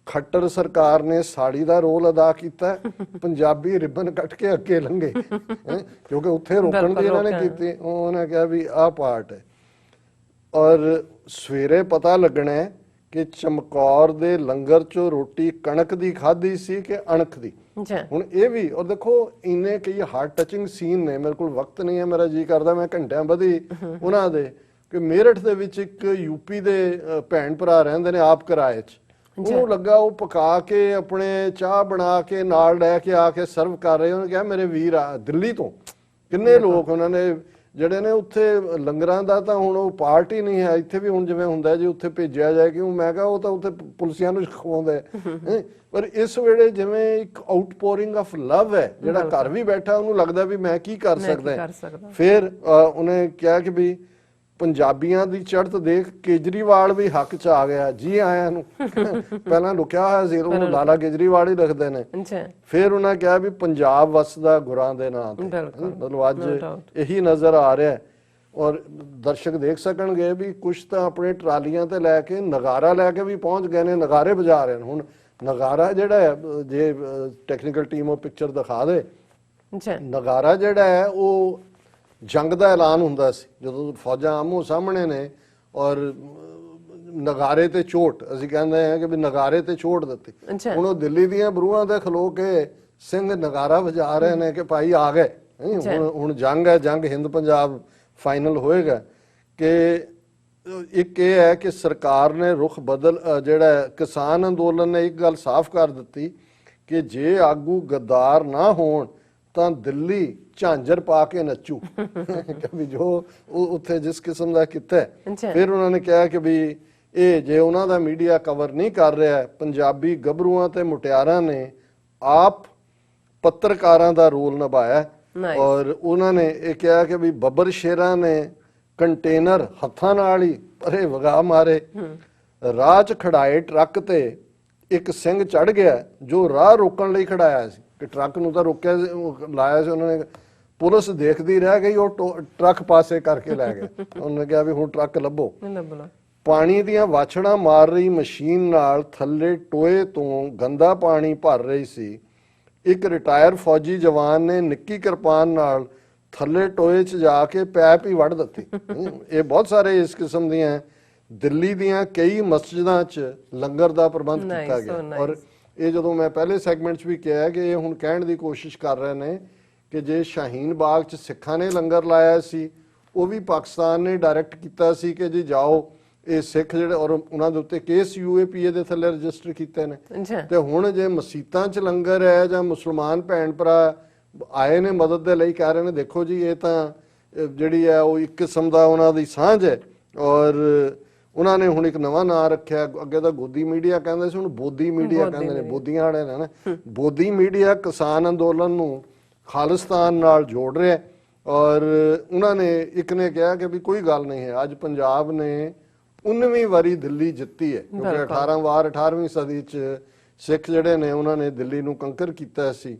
ਖੱਟਰ ਸਰਕਾਰ ਨੇ ਸਾੜੀ ਦਾ ਰੋਲ ਅਦਾ ਕੀਤਾ, ਪੰਜਾਬੀ ਰਿਬਨ ਕੱਟ ਕੇ ਅੱਗੇ ਲੰਘੇ ਕਿਉਂਕਿ ਉੱਥੇ ਰੋਕਣ ਦੀ ਇਹਨਾਂ ਨੇ ਕੀਤੀ। ਉਹਨੇ ਕਿਹਾ ਵੀ ਆਹ ਪਾਰਟ ਹੈ। ਔਰ ਸਵੇਰੇ ਪਤਾ ਲੱਗਣਾ ਹੈ ਕਿ ਚਮਕੌਰ ਦੇ ਲੰਗਰ ਚੋਂ ਰੋਟੀ ਕਣਕ ਦੀ ਖਾਧੀ ਸੀ ਕਿ ਅਣਖ ਦੀ। ਹੁਣ ਇਹ ਵੀ, ਔਰ ਦੇਖੋ ਇੰਨੇ ਕਈ ਹਾਰਟ ਟਚਿੰਗ ਸੀਨ ਨੇ, ਮੇਰੇ ਕੋਲ ਵਕਤ ਨਹੀਂ ਹੈ, ਮੇਰਾ ਜੀ ਕਰਦਾ ਮੈਂ ਘੰਟਿਆਂ ਵਧੀ ਉਹਨਾਂ ਦੇ, ਕਿ ਮੇਰਠ ਦੇ ਵਿੱਚ ਇੱਕ UP ਦੇ ਭੈਣ ਭਰਾ ਰਹਿੰਦੇ ਨੇ ਆਪ ਕਿਰਾਏ 'ਚ, ਉਹਨੂੰ ਲੱਗਾ ਉਹ ਪਕਾ ਕੇ ਆਪਣੇ ਚਾਹ ਬਣਾ ਕੇ ਨਾਲ ਲੈ ਕੇ ਆ ਕੇ ਸਰਵ ਕਰ ਰਹੇ। ਉਹਨੇ ਕਿਹਾ ਮੇਰੇ ਵੀਰ ਆ ਦਿੱਲੀ ਤੋਂ ਕਿੰਨੇ ਲੋਕ ਉਹਨਾਂ ਨੇ ਜਿਹੜੇ ਨੇ ਉੱਥੇ ਲੰਗਰਾਂ ਦਾ ਤਾਂ ਹੁਣ ਉਹ ਪਾਰਟ ਹੀ ਨਹੀਂ ਹੈ। ਇੱਥੇ ਵੀ ਹੁਣ ਜਿਵੇਂ ਹੁੰਦਾ ਜੀ ਉੱਥੇ ਭੇਜਿਆ ਜਾਏ, ਕਿਉਂ ਮੈਂ ਕਿਹਾ ਉਹ ਤਾਂ ਉੱਥੇ ਪੁਲਿਸਿਆਂ ਨੂੰ ਖਵਾਉਂਦਾ। ਪਰ ਇਸ ਵੇਲੇ ਜਿਵੇਂ ਇੱਕ ਆਊਟਪੋਰਿੰਗ ਆਫ ਲਵ ਹੈ, ਜਿਹੜਾ ਘਰ ਵੀ ਬੈਠਾ ਉਹਨੂੰ ਲੱਗਦਾ ਵੀ ਮੈਂ ਕੀ ਕਰ ਸਕਦਾ। ਫਿਰ ਉਹਨੇ ਕਿਹਾ ਕਿ ਵੀ ਪੰਜਾਬੀਆਂ ਦੀ ਚੜ੍ਹਤ ਦੇਖ ਕੇਜਰੀਵਾਲ ਵੀ ਹੱਕ 'ਚ ਆ ਗਿਆ, ਜੀ ਆਇਆਂ ਨੂੰ। ਪਹਿਲਾਂ ਲੁਕਿਆ ਹੋਇਆ ਸੀ, ਉਹਨੂੰ ਲਾਲਾ ਕੇਜਰੀਵਾਲ ਹੀ ਰੱਖਦੇ ਨੇ। ਫਿਰ ਉਹਨਾਂ ਕਿਹਾ ਵੀ ਪੰਜਾਬ ਵਸਦਾ ਗੁਰਾਂ ਦੇ ਨਾਂ ਤੇ। ਮਤਲਬ ਅੱਜ ਇਹੀ ਨਜ਼ਰ ਆ ਰਿਹਾ। ਔਰ ਦਰਸ਼ਕ ਦੇਖ ਸਕਣਗੇ ਵੀ ਕੁਛ ਤਾਂ ਆਪਣੇ ਟਰਾਲੀਆਂ ਤੇ ਲੈ ਕੇ ਨਗਾਰਾ ਲੈ ਕੇ ਵੀ ਪਹੁੰਚ ਗਏ ਨੇ, ਨਗਾਰੇ ਵਜਾ ਰਹੇ ਨੇ। ਹੁਣ ਨਗਾਰਾ ਜਿਹੜਾ ਹੈ, ਜੇ ਟੈਕਨੀਕਲ ਟੀਮ ਉਹ ਪਿਕਚਰ ਦਿਖਾ ਦੇ, ਨਗਾਰਾ ਜਿਹੜਾ ਹੈ ਉਹ ਜੰਗ ਦਾ ਐਲਾਨ ਹੁੰਦਾ ਸੀ ਜਦੋਂ ਫੌਜਾਂ ਆਮੋ ਸਾਹਮਣੇ ਨੇ, ਔਰ ਨਗਾਰੇ ਤੇ ਚੋਟ, ਅਸੀਂ ਕਹਿੰਦੇ ਹਾਂ ਕਿ ਵੀ ਨਗਾਰੇ ਤੇ ਚੋਟ ਦਿੱਤੀ। ਹੁਣ ਉਹ ਦਿੱਲੀ ਦੀਆਂ ਬਰੂਹਾਂ ਤੇ ਖਲੋ ਕੇ ਸਿੰਘ ਨਗਾਰਾ ਵਜਾ ਰਹੇ ਨੇ ਕਿ ਭਾਈ ਆ ਗਏ। ਹੁਣ ਜੰਗ ਹੈ, ਜੰਗ ਹਿੰਦ ਪੰਜਾਬ ਫਾਈਨਲ ਹੋਏਗਾ। ਕਿ ਇੱਕ ਇਹ ਹੈ ਕਿ ਸਰਕਾਰ ਨੇ ਰੁਖ ਬਦਲ, ਜਿਹੜਾ ਕਿਸਾਨ ਅੰਦੋਲਨ ਨੇ ਇੱਕ ਗੱਲ ਸਾਫ਼ ਕਰ ਦਿੱਤੀ ਕਿ ਜੇ ਆਗੂ ਗੱਦਾਰ ਨਾ ਹੋਣ ਤਾਂ ਦਿੱਲੀ ਝਾਂਜਰ ਪਾ ਕੇ ਨੱਚੂ ਕਿ ਜੋ ਉੱਥੇ ਜਿਸ ਕਿਸਮ ਦਾ ਕੀਤਾ। ਫਿਰ ਉਹਨਾਂ ਨੇ ਕਿਹਾ ਕਿ ਵੀ ਇਹ ਜੇ ਉਹਨਾਂ ਦਾ ਮੀਡੀਆ ਕਵਰ ਨਹੀਂ ਕਰ ਰਿਹਾ, ਪੰਜਾਬੀ ਗੱਭਰੂਆਂ ਤੇ ਮੁਟਿਆਰਾਂ ਨੇ ਆਪ ਪੱਤਰਕਾਰਾਂ ਦਾ ਰੋਲ ਨਿਭਾਇਆ। ਔਰ ਉਹਨਾਂ ਨੇ ਇਹ ਕਿਹਾ ਕਿ ਵੀ ਬੱਬਰ ਸ਼ੇਰਾਂ ਨੇ ਕੰਟੇਨਰ ਹੱਥਾਂ ਨਾਲ ਹੀ ਪਰੇ ਵਗਾ ਮਾਰੇ, ਰਾਹ 'ਚ ਖੜਾਏ ਟਰੱਕ ਤੇ ਇੱਕ ਸਿੰਘ ਚੜ ਗਿਆ ਜੋ ਰਾਹ ਰੋਕਣ ਲਈ ਖੜਾਇਆ ਸੀ, ਕਿ ਟਰੱਕ ਨੂੰ ਤਾਂ ਰੋਕਿਆ ਲਾਇਆ ਸੀ ਉਹਨਾਂ ਨੇ। ਪੁਲਿਸ ਦੇਖਦੀ ਰਹਿ ਗਈ, ਉਹ ਟਰੱਕ ਪਾਸੇ ਕਰਕੇ ਲੈ ਗਏ। ਉਹਨੇ ਕਿਹਾ ਵੀ ਹੁਣ ਟਰੱਕ ਲੱਭੋ। ਪਾਣੀ ਦੀਆਂ ਵਾਛੜਾਂ ਮਾਰ ਰਹੀ ਮਸ਼ੀਨ ਨਾਲ ਥੱਲੇ ਟੋਏ ਤੋਂ ਗੰਦਾ ਪਾਣੀ ਭਰ ਰਹੀ ਸੀ। ਇੱਕ ਰਿਟਾਇਰ ਫੌਜੀ ਜਵਾਨ ਨੇ ਨਿੱਕੀ ਕਿਰਪਾਨ ਨਾਲ ਥੱਲੇ ਟੋਏ 'ਚ ਜਾ ਕੇ ਪੈਪ ਹੀ ਵੱਢ ਦਿੱਤੀ। ਇਹ ਬਹੁਤ ਸਾਰੇ ਇਸ ਕਿਸਮ ਦੀਆਂ ਦਿੱਲੀ ਦੀਆਂ ਕਈ ਮਸਜਿਦਾਂ 'ਚ ਲੰਗਰ ਦਾ ਪ੍ਰਬੰਧ ਕੀਤਾ ਗਿਆ। ਔਰ ਇਹ ਜਦੋਂ ਮੈਂ ਪਹਿਲੇ ਸੈਗਮੈਂਟ 'ਚ ਵੀ ਕਿਹਾ ਕਿ ਇਹ ਹੁਣ ਕਹਿਣ ਦੀ ਕੋਸ਼ਿਸ਼ ਕਰ ਰਹੇ ਨੇ ਕਿ ਜੇ ਸ਼ਾਹੀਨ ਬਾਗ 'ਚ ਸਿੱਖਾਂ ਨੇ ਲੰਗਰ ਲਾਇਆ ਸੀ, ਉਹ ਵੀ ਪਾਕਿਸਤਾਨ ਨੇ ਡਾਇਰੈਕਟ ਕੀਤਾ ਸੀ ਕਿ ਜੀ ਜਾਓ ਇਹ ਸਿੱਖ ਜਿਹੜੇ, ਔਰ ਉਹਨਾਂ ਦੇ ਉੱਤੇ ਕੇਸ UAPA ਦੇ ਥੱਲੇ ਰਜਿਸਟਰ ਕੀਤੇ ਨੇ। ਤੇ ਹੁਣ ਜੇ ਮਸੀਤਾਂ 'ਚ ਲੰਗਰ ਹੈ ਜਾਂ ਮੁਸਲਮਾਨ ਭੈਣ ਭਰਾ ਆਏ ਨੇ ਮਦਦ ਦੇ ਲਈ, ਕਹਿ ਰਹੇ ਨੇ ਦੇਖੋ ਜੀ ਇਹ ਤਾਂ ਜਿਹੜੀ ਹੈ ਉਹ ਇੱਕ ਕਿਸਮ ਦਾ ਉਹਨਾਂ ਦੀ ਸਾਂਝ ਹੈ। ਔਰ ਉਹਨਾਂ ਨੇ ਹੁਣ ਇੱਕ ਨਵਾਂ ਨਾਂ ਰੱਖਿਆ, ਅੱਗੇ ਤਾਂ ਗੋਦੀ ਮੀਡੀਆ ਕਹਿੰਦੇ ਸੀ, ਹੁਣ ਬੋਦੀ ਮੀਡੀਆ ਕਹਿੰਦੇ ਨੇ, ਬੋਦੀਆਂ ਵਾਲੇ ਨੇ ਨਾ। ਬੋਦੀ ਮੀਡੀਆ ਕਿਸਾਨ ਅੰਦੋਲਨ ਨੂੰ ਖਾਲਿਸਤਾਨ ਨਾਲ ਜੋੜ ਰਿਹਾ। ਔਰ ਉਹਨਾਂ ਨੇ ਇੱਕ ਨੇ ਕਿਹਾ ਕਿ ਵੀ ਕੋਈ ਗੱਲ ਨਹੀਂ ਹੈ, ਅੱਜ ਪੰਜਾਬ ਨੇ 19ਵੀਂ ਵਾਰੀ ਦਿੱਲੀ ਜਿੱਤੀ ਹੈ, ਕਿਉਂਕਿ 18 ਵਾਰ 18ਵੀਂ ਸਦੀ 'ਚ ਸਿੱਖ ਜਿਹੜੇ ਨੇ ਉਹਨਾਂ ਨੇ ਦਿੱਲੀ ਨੂੰ ਕੰਕਰ ਕੀਤਾ ਸੀ।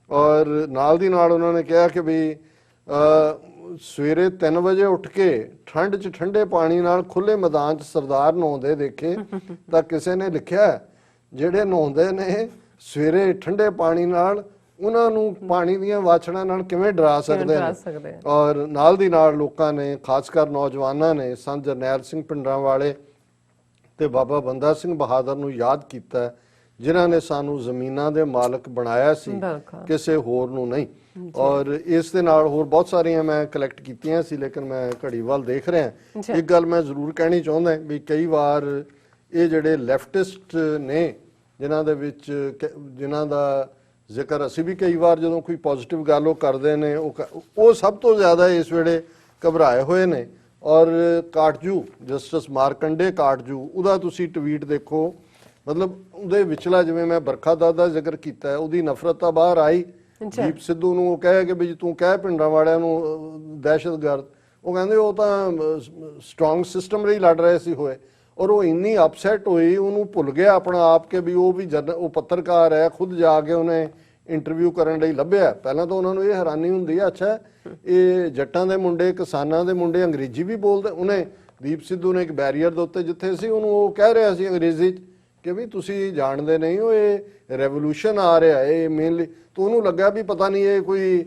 ਔਰ ਨਾਲ ਦੀ ਨਾਲ ਉਹਨਾਂ ਨੇ ਕਿਹਾ ਕਿ ਵੀ ਸਵੇਰੇ 3 ਵਜੇ ਉੱਠ ਕੇ ਠੰਡ 'ਚ ਠੰਡੇ ਪਾਣੀ ਨਾਲ ਖੁੱਲੇ ਮੈਦਾਨ 'ਚ ਸਰਦਾਰ ਨਹਾਉਂਦੇ ਦੇਖੇ ਤਾਂ ਕਿਸੇ ਨੇ ਲਿਖਿਆ ਜਿਹੜੇ ਨਹਾਉਂਦੇ ਨੇ ਸਵੇਰੇ ਠੰਡੇ ਪਾਣੀ ਨਾਲ ਉਹਨਾਂ ਨੂੰ ਪਾਣੀ ਦੀਆਂ ਵਾਛੜਾਂ ਨਾਲ ਕਿਵੇਂ ਡਰਾ ਸਕਦੇ ਨੇ। ਔਰ ਨਾਲ ਦੀ ਨਾਲ ਲੋਕਾਂ ਨੇ ਖਾਸ ਕਰ ਨੌਜਵਾਨਾਂ ਨੇ ਸੰਤ ਜਰਨੈਲ ਸਿੰਘ ਪਿੰਡਰਾਂਵਾਲੇ ਤੇ ਬਾਬਾ ਬੰਦਾ ਸਿੰਘ ਬਹਾਦਰ ਨੂੰ ਯਾਦ ਕੀਤਾ, ਜਿਨ੍ਹਾਂ ਨੇ ਸਾਨੂੰ ਜ਼ਮੀਨਾਂ ਦੇ ਮਾਲਕ ਬਣਾਇਆ ਸੀ, ਕਿਸੇ ਹੋਰ ਨੂੰ ਨਹੀਂ। ਔਰ ਇਸ ਦੇ ਨਾਲ ਹੋਰ ਬਹੁਤ ਸਾਰੀਆਂ ਮੈਂ ਕਲੈਕਟ ਕੀਤੀਆਂ ਸੀ, ਲੇਕਿਨ ਮੈਂ ਘੜੀ ਵੱਲ ਦੇਖ ਰਿਹਾ। ਇੱਕ ਗੱਲ ਮੈਂ ਜ਼ਰੂਰ ਕਹਿਣੀ ਚਾਹੁੰਦਾ ਵੀ ਕਈ ਵਾਰ ਇਹ ਜਿਹੜੇ ਲੈਫਟਿਸਟ ਨੇ ਜਿਨ੍ਹਾਂ ਦੇ ਵਿੱਚ ਜਿਨ੍ਹਾਂ ਦਾ ਜ਼ਿਕਰ ਅਸੀਂ ਵੀ ਕਈ ਵਾਰ ਜਦੋਂ ਕੋਈ ਪੋਜ਼ਿਟਿਵ ਗੱਲ ਉਹ ਕਰਦੇ ਨੇ ਉਹ ਸਭ ਤੋਂ ਜ਼ਿਆਦਾ ਇਸ ਵੇਲੇ ਘਬਰਾਏ ਹੋਏ ਨੇ। ਔਰ ਕਾਟਜੂ ਜਸਟਿਸ ਮਾਰਕੰਡੇ ਕਾਟਜੂ ਉਹਦਾ ਤੁਸੀਂ ਟਵੀਟ ਦੇਖੋ, ਮਤਲਬ ਉਹਦੇ ਵਿਚਲਾ ਜਿਵੇਂ ਮੈਂ ਬਰਖਾ ਦਾ ਜ਼ਿਕਰ ਕੀਤਾ ਉਹਦੀ ਨਫ਼ਰਤ ਤਾਂ ਬਾਹਰ ਆਈ। ਦੀਪ ਸਿੱਧੂ ਨੂੰ ਉਹ ਕਹੇ ਕਿ ਵੀ ਤੂੰ ਕਹਿ ਪਿੰਡਾਂ ਵਾਲਿਆਂ ਨੂੰ ਦਹਿਸ਼ਤਗਰਦ, ਉਹ ਕਹਿੰਦੇ ਉਹ ਤਾਂ ਸਟਰੋਂਗ ਸਿਸਟਮ ਲਈ ਲੜ ਰਹੇ ਸੀ ਹੋਏ। ਔਰ ਉਹ ਇੰਨੀ ਅਪਸੈਟ ਹੋਈ ਉਹਨੂੰ ਭੁੱਲ ਗਿਆ ਆਪਣਾ ਆਪ ਕਿ ਵੀ ਉਹ ਵੀ ਉਹ ਪੱਤਰਕਾਰ ਹੈ, ਖੁਦ ਜਾ ਕੇ ਉਹਨੇ ਇੰਟਰਵਿਊ ਕਰਨ ਲਈ ਲੱਭਿਆ। ਪਹਿਲਾਂ ਤਾਂ ਉਹਨਾਂ ਨੂੰ ਇਹ ਹੈਰਾਨੀ ਹੁੰਦੀ ਹੈ ਅੱਛਾ ਇਹ ਜੱਟਾਂ ਦੇ ਮੁੰਡੇ ਕਿਸਾਨਾਂ ਦੇ ਮੁੰਡੇ ਅੰਗਰੇਜ਼ੀ ਵੀ ਬੋਲਦੇ। ਉਹਨੇ ਦੀਪ ਸਿੱਧੂ ਨੇ ਇੱਕ ਬੈਰੀਅਰ ਦੇ ਉੱਤੇ ਜਿੱਥੇ ਸੀ ਉਹਨੂੰ ਉਹ ਕਹਿ ਰਿਹਾ ਸੀ ਅੰਗਰੇਜ਼ੀ 'ਚ ਕਿ ਵੀ ਤੁਸੀਂ ਜਾਣਦੇ ਨਹੀਂ ਹੋ ਇਹ ਰੈਵੋਲੂਸ਼ਨ ਆ ਰਿਹਾ ਇਹ ਮੇਨਲੀ। ਤਾਂ ਉਹਨੂੰ ਲੱਗਾ ਵੀ ਪਤਾ ਨਹੀਂ ਇਹ ਕੋਈ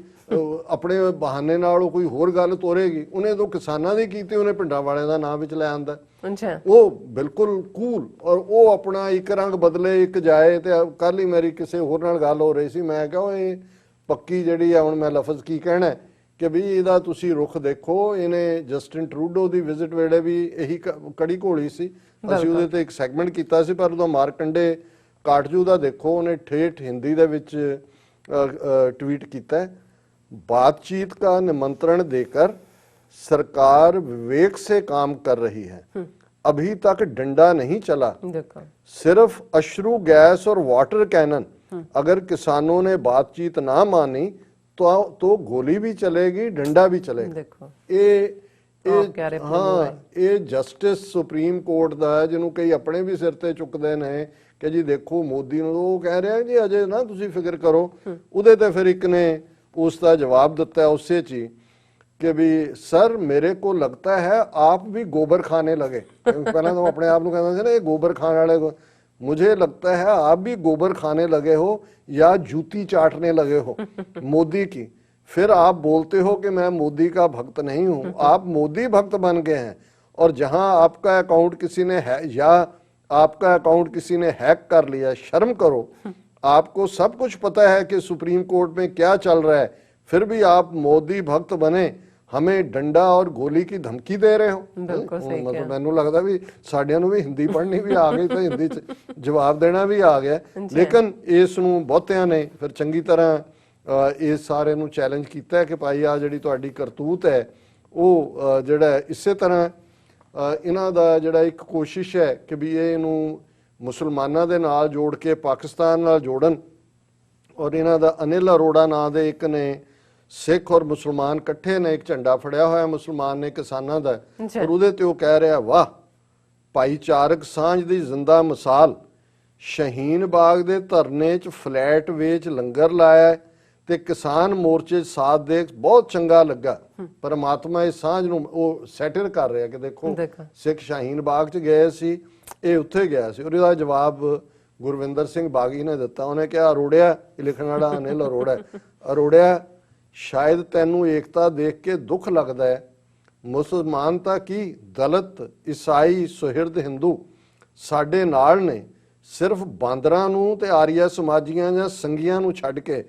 ਆਪਣੇ ਬਹਾਨੇ ਨਾਲ ਉਹ ਕੋਈ ਹੋਰ ਗੱਲ ਤੋਰੇਗੀ। ਉਹਨੇ ਤੋਂ ਕਿਸਾਨਾਂ ਦੀ ਕੀਤੀ, ਉਹਨੇ ਪਿੰਡਾਂ ਵਾਲਿਆਂ ਦਾ ਨਾਂ ਵਿੱਚ ਲੈ ਆਂਦਾ। ਉਹ ਬਿਲਕੁਲ ਕੂਲ ਔਰ ਉਹ ਆਪਣਾ ਇੱਕ ਰੰਗ ਬਦਲੇ ਇੱਕ ਜਾਏ। ਤੇ ਕੱਲ ਹੀ ਮੇਰੀ ਕਿਸੇ ਹੋਰ ਨਾਲ ਗੱਲ ਹੋ ਰਹੀ ਸੀ, ਮੈਂ ਕਿਹਾ ਇਹ ਪੱਕੀ ਜਿਹੜੀ ਆ ਹੁਣ ਮੈਂ ਲਫ਼ਜ਼ ਕੀ ਕਹਿਣਾ ਕਿ ਵੀ ਇਹਦਾ ਤੁਸੀਂ ਰੁਖ ਦੇਖੋ। ਇਹਨੇ ਜਸਟਿਨ ਟਰੂਡੋ ਦੀ ਵਿਜ਼ਿਟ ਵੇਲੇ ਵੀ ਇਹੀ ਕੜੀ ਘੋਲੀ ਸੀ, ਅਸੀਂ ਉਹਦੇ ਤੇ ਇੱਕ ਸੈਗਮੈਂਟ ਕੀਤਾ ਸੀ। ਪਰ ਉਹਦਾ ਮਾਰਕੰਡੇ ਕਾਟਜੂ ਦਾ ਦੇਖੋ, ਉਹਨੇ ਠੇਠ ਹਿੰਦੀ ਦੇ ਵਿੱਚ ट्वीट किया है, बातचीत का निमंत्रण देकर सरकार विवेक से काम कर रही है, अभी तक डंडा नहीं चला, सिर्फ अश्रु गैस और वाटर कैनन। अगर किसानों ने बातचीत ना मानी तो गोली भी चलेगी, डंडा भी चलेगा। ये जस्टिस सुप्रीम कोर्ट दा है जिन्हों कई अपने भी सिर ते चुकते ने कि जी देखो मोदी वो कह रहा है जी अजय ना तुसी फिक्र करो। उदे ते फिर एक ने उसका जवाब दिता है उससे ची कि भी सर मेरे को लगता है आप भी गोबर खाने लगे। पहले तो अपने आप को कहना था ना ये गोबर खाने वाले को, मुझे लगता है आप भी गोबर खाने लगे हो या जूती चाटने लगे हो मोदी की। फिर आप बोलते हो कि मैं मोदी का भक्त नहीं हूं, आप मोदी भक्त बन गए हैं। और जहां आपका अकाउंट किसी ने या आपका अकाउंट किसी ने हैक कर लिया, शर्म करो। आपको सब कुछ पता है कि सुप्रीम कोर्ट में क्या चल रहा है, फिर भी आप मोदी भक्त बने, हमें डंडा और गोली की धमकी दे रहे हो। मतलब मैनू लगता भी साडियां नूं भी हिंदी पढ़नी भी आ गई तो हिंदी च जवाब देना भी आ गया। लेकिन इस नूं बहुतियां ने फिर चंगी तरह इस सारे नूं चैलेंज किया है कि भाई आ जिहड़ी तुहाडी करतूत है वो जिहड़ा इसे तरह इन्हां दा जिहड़ा एक कोशिश है कि भी इहनूं मुसलमानां दे नाल जोड़ के पाकिस्तान नाल जोड़न। और इन्हां दा अनिल अरोड़ा नां दे एक ने सिख और मुसलमान इकट्ठे ने एक झंडा फड़िया होया मुसलमान ने किसानां दा, और उहदे ते ओह कह रहा वाह भाईचारक सांझ दी जिंदा मिसाल, शहीन बाग दे धरने च फ्लैट वेच लंगर लाया ते किसान मोर्चे साथ दे बहुत चंगा लगा। परमात्मा इस सांझ नूं ओह सैटर कर रहा कि देखो सिख शाहीन बाग च गए सी, ये उत्थे गया सी। और इसदा जवाब गुरविंदर सिंह बागी ने दिता। उन्हें कहा अरोड़िया, लिखण वाला अनिल अरोड़ा, अरोड़िया शायद तैनू एकता देख के दुख लगता है, मुसलमान तां की दलित ईसाई सुहिरद हिंदू साडे नाल ने, सिर्फ बांदरां नूं ते आरिया समाजियां जां संगियां नूं छड्ड के।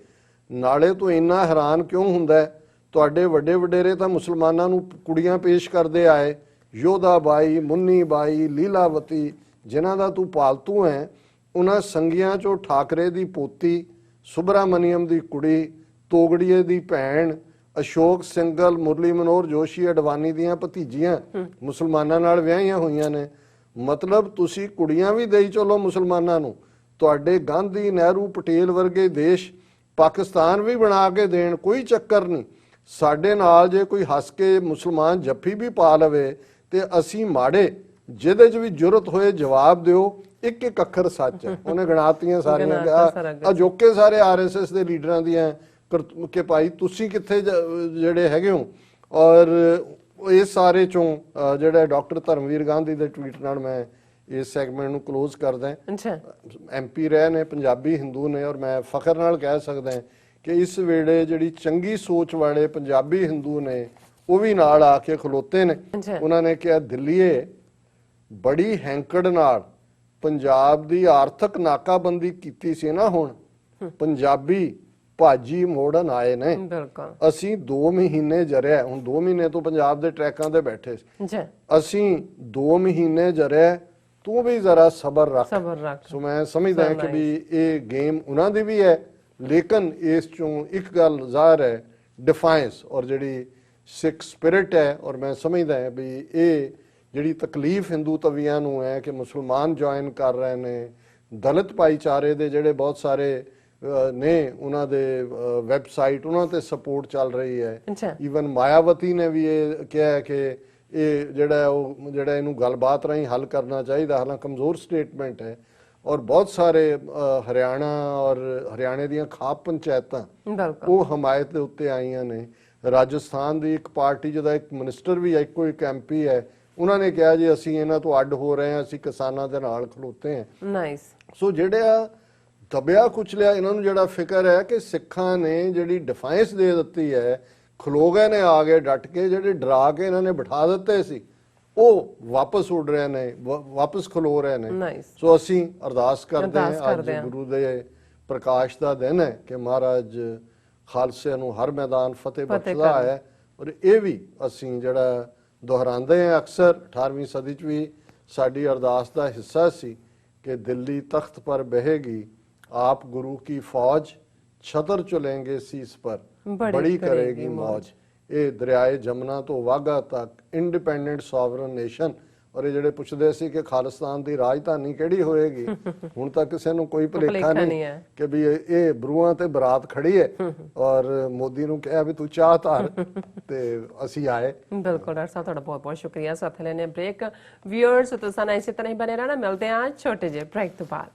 नाले तो इन्ना हैरान क्यों हुंदा है, तुहाडे वड्डे वडेरे तां मुसलमानां नूं कुड़ियां पेश करदे आए, योधा बाई, मुन्नी बाई, लीलावती, जिन्हां दा तू पालतू है, उन्हां संगियां चों ठाकरे दी पोती, सुब्रामनियम दी कुड़ी, तोगड़िए दी भैन, अशोक सिंघल, मुरली मनोहर जोशी, अडवानी दियां भतीजियां मुसलमानां नाल विआहियां होईयां ने। मतलब तुसी कुड़ियां भी देई चलो मुसलमानां नूं, तुहाडे गांधी, नेहरू, पटेल वर्गे देश पाकिस्तान भी बना के देण, कोई चक्कर नहीं। साडे नाल जे कोई हस के मुसलमान जफ्फी भी पा लवे ते असीं माड़े, जिहदे च भी जुरत होए जवाब दिओ, ਇੱਕ ਇੱਕ ਅੱਖਰ ਸੱਚ ਹੈ। ਉਹਨੇ ਗਣਾਤੀਆਂ ਸਾਰੀਆਂ ਗਿਣਾਤਾ ਸਾਰਾ ਕੁਝ। ਅਜੋਕੇ ਸਾਰੇ ਆਰਐਸਐਸ ਦੇ ਲੀਡਰਾਂ ਦੀਆਂ ਕਿ ਭਾਈ ਤੁਸੀਂ ਕਿੱਥੇ ਜਿਹੜੇ ਹੈਗੇ ਹੋ। ਔਰ ਇਸ ਸਾਰੇ ਚੋਂ ਜਿਹੜਾ ਡਾਕਟਰ ਧਰਮਵੀਰ ਗਾਂਧੀ ਦੇ ਟਵੀਟ ਨਾਲ ਮੈਂ ਇਸ ਸੈਗਮੈਂਟ ਨੂੰ ਕਲੋਜ਼ ਕਰਦਾ। ਅੱਛਾ, ਐਮਪੀ ਰਹੇ ਨੇ, ਪੰਜਾਬੀ ਹਿੰਦੂ ਨੇ, ਔਰ ਮੈਂ ਫਖਰ ਨਾਲ ਕਹਿ ਸਕਦਾ ਕਿ ਇਸ ਵੇਲੇ ਜਿਹੜੀ ਚੰਗੀ ਸੋਚ ਵਾਲੇ ਪੰਜਾਬੀ ਹਿੰਦੂ ਨੇ ਉਹ ਵੀ ਨਾਲ ਆ ਕੇ ਖਲੋਤੇ ਨੇ। ਅੱਛਾ। ਉਹਨਾਂ ਨੇ ਕਿਹਾ ਦਿੱਲੀਏ ਬੜੀ ਹੈਂਕੜ ਨਾਲ ਪੰਜਾਬ ਦੀ ਆਰਥਿਕ ਨਾਕਾਬੰਦੀ ਕੀਤੀ ਸੀ ਨਾ, ਹੁਣ ਪੰਜਾਬੀ ਭਾਜੀ ਮੋੜਨ ਆਏ ਨੇ। ਬਿਲਕੁਲ। ਅਸੀਂ 2 ਮਹੀਨੇ ਜਰਿਆ, ਹੁਣ 2 ਮਹੀਨੇ ਤੋਂ ਪੰਜਾਬ ਦੇ ਟਰੈਕਾਂ ਤੇ ਬੈਠੇ ਸੀ। ਅੱਛਾ, ਅਸੀਂ 2 ਮਹੀਨੇ ਜਰਿਆ, ਤੂੰ ਵੀ ਜ਼ਰਾ ਸਬਰ ਰੱਖ। ਸਬਰ ਰੱਖ। ਸੋ ਮੈਂ ਸਮਝਦਾ ਕਿ ਵੀ ਇਹ ਗੇਮ ਉਹਨਾਂ ਦੀ ਵੀ ਹੈ, ਲੇਕਿਨ ਇਸ ਚੋਂ ਇੱਕ ਗੱਲ ਜ਼ਾਹਰ ਹੈ, ਡਿਫਾਈਂਸ ਔਰ ਜਿਹੜੀ ਸਿੱਖ ਸਪਿਰਿਟ ਹੈ। ਔਰ ਮੈਂ ਸਮਝਦਾ ਹੈ ਵੀ ਇਹ ਜਿਹੜੀ ਤਕਲੀਫ ਹਿੰਦੂ ਤਵੀਆਂ ਨੂੰ ਹੈ ਕਿ ਮੁਸਲਮਾਨ ਜੁਆਇਨ ਕਰ ਰਹੇ ਨੇ, ਦਲਿਤ ਭਾਈਚਾਰੇ ਦੇ ਜਿਹੜੇ ਬਹੁਤ ਸਾਰੇ ਨੇ ਉਹਨਾਂ ਦੇ ਵੈਬਸਾਈਟ ਉਹਨਾਂ ਤੇ ਸਪੋਰਟ ਚੱਲ ਰਹੀ ਹੈ। ਅੱਛਾ, ਈਵਨ ਮਾਇਆਵਤੀ ਨੇ ਵੀ ਇਹ ਕਿਹਾ ਹੈ ਕਿ ਇਹ ਜਿਹੜਾ ਇਹਨੂੰ ਗੱਲਬਾਤ ਰਾਹੀਂ ਹੱਲ ਕਰਨਾ ਚਾਹੀਦਾ, ਹਾਲਾਂਕਿ ਕਮਜ਼ੋਰ ਸਟੇਟਮੈਂਟ ਹੈ। ਔਰ ਬਹੁਤ ਸਾਰੇ ਹਰਿਆਣਾ ਔਰ ਹਰਿਆਣੇ ਦੀਆਂ ਖਾਪ ਪੰਚਾਇਤਾਂ ਬਿਲਕੁਲ, ਉਹ ਹਮਾਇਤ ਦੇ ਉੱਤੇ ਆਈਆਂ ਨੇ। ਰਾਜਸਥਾਨ ਦੀ ਇੱਕ ਪਾਰਟੀ ਜਿਹਦਾ ਇੱਕ ਮਿਨਿਸਟਰ ਵੀ ਹੈ, ਇੱਕੋ ਇੱਕ ਐਮਪੀ ਹੈ, ਉਹਨਾਂ ਨੇ ਕਿਹਾ ਜੀ ਅਸੀਂ ਇਹਨਾਂ ਤੋਂ ਅੱਡ ਹੋ ਰਹੇ ਹਾਂ, ਅਸੀਂ ਕਿਸਾਨਾਂ ਦੇ ਨਾਲ ਖਲੋਤੇ ਹਾਂ। ਨਾਈਸ। ਸੋ ਜਿਹੜਾ ਦਬਿਆ ਕੁਚਲਿਆ ਇਹਨਾਂ ਨੂੰ ਜਿਹੜਾ ਫਿਕਰ ਹੈ ਕਿ ਸਿੱਖਾਂ ਨੇ ਜਿਹੜੀ ਡਿਫਾਈਂਸ ਦੇ ਦਿੱਤੀ ਹੈ, ਖਲੋ ਗਏ ਨੇ ਆ ਗਏ ਡਟ ਕੇ, ਜਿਹੜੇ ਡਰਾ ਕੇ ਇਹਨਾਂ ਨੇ ਬਿਠਾ ਦਿੱਤੇ ਸੀ ਉਹ ਵਾਪਸ ਉੱਡ ਰਹੇ ਨੇ, ਵਾਪਸ ਖਲੋ ਰਹੇ ਨੇ। ਨਾਈਸ। ਸੋ ਅਸੀਂ ਅਰਦਾਸ ਕਰਦੇ ਅਰਦਾਸ ਹਾਂ, ਅੱਜ ਕਰਦੇ ਹਾਂ। ਗੁਰੂ ਦੇ ਪ੍ਰਕਾਸ਼ ਦਾ ਦਿਨ ਹੈ ਕਿ ਮਹਾਰਾਜ ਖਾਲਸੇ ਨੂੰ ਹਰ ਮੈਦਾਨ ਫਤਿਹ ਬਖਸ਼ਦਾ ਹੈ। ਔਰ ਇਹ ਵੀ ਅਸੀਂ ਜਿਹੜਾ ਦੁਹਰਾਉਂਦੇ ਹਾਂ ਅਕਸਰ, 18ਵੀਂ ਸਦੀ 'ਚ ਵੀ ਸਾਡੀ ਅਰਦਾਸ ਦਾ ਹਿੱਸਾ ਸੀ ਕਿ ਦਿੱਲੀ ਤਖਤ ਪਰ ਬਹੇਗੀ ਆਪ ਗੁਰੂ ਕੀ ਫੌਜ, ਛਤਰ ਚੁਲੇਂਗੇ ਸੀਸ ਪਰ ਬੜੀ ਕਰੇਗੀ ਮੌਜ। ਇਹ ਦਰਿਆਏ ਜਮਨਾ ਤੋਂ ਵਾਘਾ ਤੱਕ ਇੰਡੀਪੈਂਡੈਂਟ ਸੋਵਰਨ ਨੇਸ਼ਨ। ਔਰ ਇਹ ਜਿਹੜੇ ਪੁੱਛਦੇ ਸੀ ਕਿ ਖਾਲਿਸਤਾਨ ਦੀ ਰਾਜਧਾਨੀ ਕਿਹੜੀ ਹੋਏਗੀ, ਹੁਣ ਤੱਕ ਕਿਸੇ ਨੂੰ ਕੋਈ ਭੁਲੇਖਾ ਨਹੀਂ ਕਿ ਵੀ ਇਹ ਬਰੂਹਾਂ ਤੇ ਬਰਾਤ ਖੜੀ ਹੈ ਔਰ ਮੋਦੀ ਨੂੰ ਕਿਹਾ ਵੀ ਤੂੰ ਚਾਹ ਧਾਰ ਤੇ ਅਸੀਂ ਆਏ। ਬਿਲਕੁਲ ਡਾਕਟਰ ਸਾਹਿਬ, ਤੁਹਾਡਾ ਬਹੁਤ ਬਹੁਤ ਸ਼ੁਕਰੀਆ। ਸਾਥ ਲੈਣੇ ਬ੍ਰੇਕ। ਵਿਊਅਰਸ ਤੁਸੀਂ ਇਸੇ ਤਰ੍ਹਾਂ ਹੀ ਬਨੇ ਰਹਿਣਾ, ਮਿਲਦੇ ਹਾਂ ਛੋਟੇ ਜਿਹੇ ਬ੍ਰੇਕ ਤੋਂ ਬਾਅਦ।